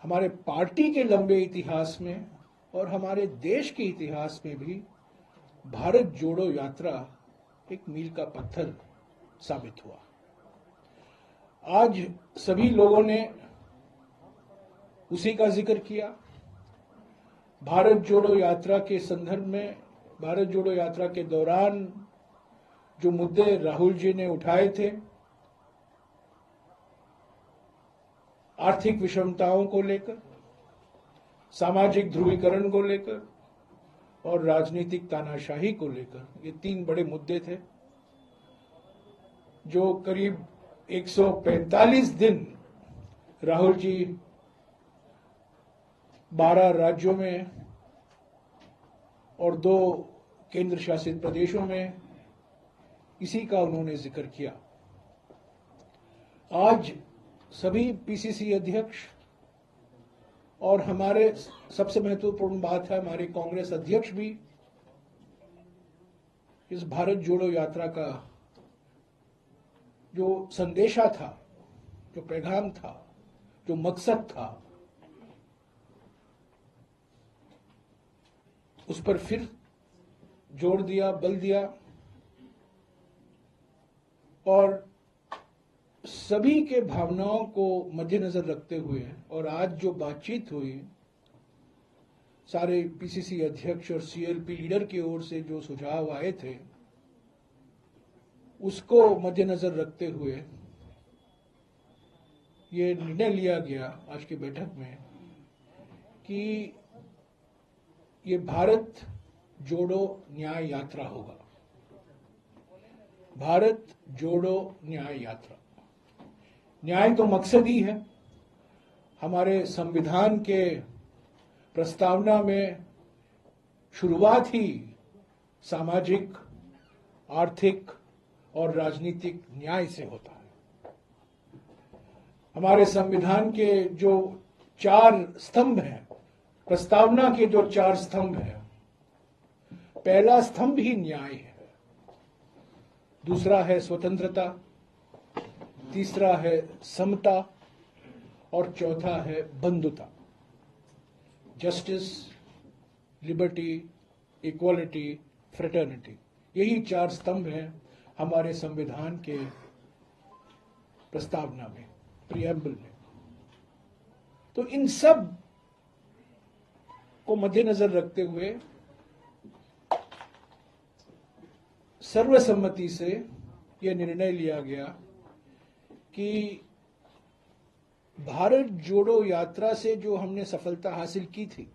हमारे पार्टी के लंबे इतिहास में और हमारे देश के इतिहास में भी भारत जोड़ो यात्रा एक मील का पत्थर साबित हुआ। आज सभी लोगों ने उसी का जिक्र किया। भारत जोड़ो यात्रा के संदर्भ में, भारत जोड़ो यात्रा के दौरान जो मुद्दे राहुल जी ने उठाए थे, आर्थिक विषमताओं को लेकर, सामाजिक ध्रुवीकरण को लेकर और राजनीतिक तानाशाही को लेकर, ये 3 बड़े मुद्दे थे जो करीब 145 दिन राहुल जी 12 राज्यों में और 2 केंद्र शासित प्रदेशों में इसी का उन्होंने जिक्र किया। आज सभी पीसीसी अध्यक्ष और हमारे सबसे महत्वपूर्ण बात है, हमारे कांग्रेस अध्यक्ष भी इस भारत जोड़ो यात्रा का जो संदेशा था, जो पैगाम था, जो मकसद था, उस पर फिर जोर दिया, बल दिया और सभी के भावनाओं को मद्देनजर रखते हुए और आज जो बातचीत हुई, सारे पीसीसी अध्यक्ष और सीएलपी लीडर की ओर से जो सुझाव आए थे, उसको मद्देनजर रखते हुए ये निर्णय लिया गया आज की बैठक में कि ये भारत जोड़ो न्याय यात्रा होगा। भारत जोड़ो न्याय यात्रा, न्याय तो मकसद ही है। हमारे संविधान के प्रस्तावना में शुरुआत ही सामाजिक, आर्थिक और राजनीतिक न्याय से होता है। हमारे संविधान के जो 4 स्तंभ हैं, प्रस्तावना के जो 4 स्तंभ हैं, पहला स्तंभ ही न्याय है, दूसरा है स्वतंत्रता, तीसरा है समता और चौथा है बंधुता, जस्टिस, लिबर्टी, इक्वालिटी, फ्रेटर्निटी। यही 4 स्तंभ हैं हमारे संविधान के प्रस्तावना में, प्रिएम्बल में। तो इन सब को मद्देनजर रखते हुए सर्वसम्मति से यह निर्णय लिया गया कि भारत जोड़ो यात्रा से जो हमने सफलता हासिल की थी,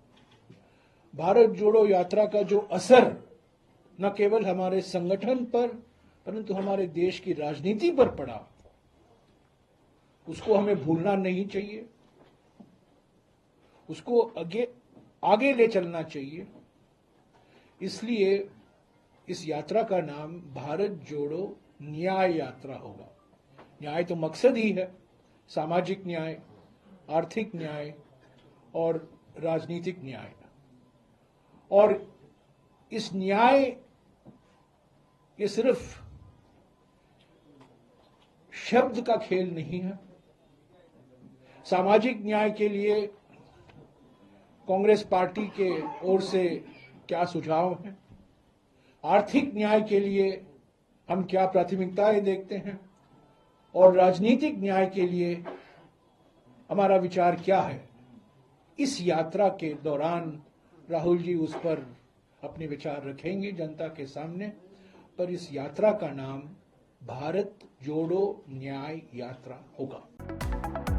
भारत जोड़ो यात्रा का जो असर न केवल हमारे संगठन पर परंतु हमारे देश की राजनीति पर पड़ा, उसको हमें भूलना नहीं चाहिए, उसको आगे ले चलना चाहिए। इसलिए इस यात्रा का नाम भारत जोड़ो न्याय यात्रा होगा। न्याय तो मकसद ही है, सामाजिक न्याय, आर्थिक न्याय और राजनीतिक न्याय। और इस न्याय ये सिर्फ शब्द का खेल नहीं है। सामाजिक न्याय के लिए कांग्रेस पार्टी के ओर से क्या सुझाव हैं, आर्थिक न्याय के लिए हम क्या प्राथमिकताएं देखते हैं और राजनीतिक न्याय के लिए हमारा विचार क्या है, इस यात्रा के दौरान राहुल जी उस पर अपने विचार रखेंगे जनता के सामने। पर इस यात्रा का नाम भारत जोड़ो न्याय यात्रा होगा।